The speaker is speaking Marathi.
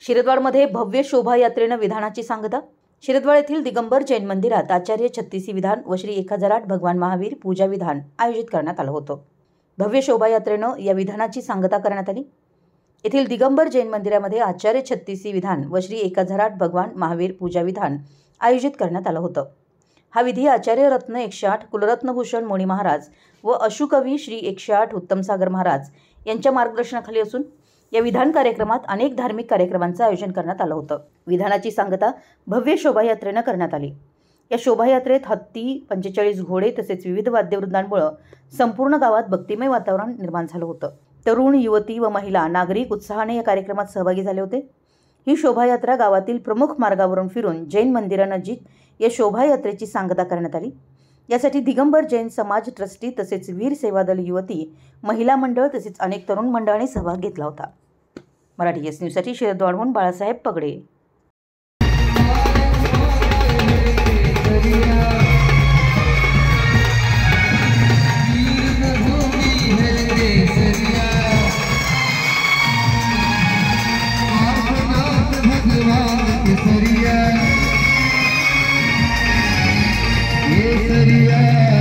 शिरदवाडमध्ये भव्य शोभायात्रेनं विधानाची सांगता। शिरदवाड येथील दिगंबर जैन मंदिरात आचार्य छत्तीसी विधान व श्री 1008 भगवान महावीर पूजा विधान आयोजित करण्यात आलं होतं। भव्य शोभायात्रेनं या विधानाची सांगता करण्यात आली। येथील दिगंबर जैन मंदिरामध्ये आचार्य छत्तीसी विधान व श्री 1008 भगवान महावीर पूजा विधान आयोजित करण्यात आलं होतं। हा विधी आचार्य रत्न 108 कुलरत्नभूषण मुनी महाराज व अशुकवी श्री 108 उत्तमसागर महाराज यांच्या मार्गदर्शनाखाली असून या विधान कार्यक्रमात अनेक धार्मिक कार्यक्रमांचं आयोजन करण्यात आलं होतं। विधानाची सांगता भव्य शोभायात्रेनं करण्यात आली। या शोभायात्रेत हत्ती, 45 घोडे तसेच विविध वाद्यवृंदांमुळे संपूर्ण गावात भक्तिमय वातावरण निर्माण झालं होतं। तरुण, युवती व महिला नागरिक उत्साहाने या कार्यक्रमात सहभागी झाले होते। ही शोभायात्रा गावातील प्रमुख मार्गावरून फिरून जैन मंदिरानजीक या शोभायात्रेची सांगता करण्यात आली। यासाठी दिगंबर जैन समाज ट्रस्टी तसेच वीर सेवादल युवती महिला मंडळ तसेच अनेक तरुण मंडळांनी सहभाग घेतला होता। मराठी एस न्यूजसाठी शिरदवाडहून बाळासाहेब पगडे। सरिया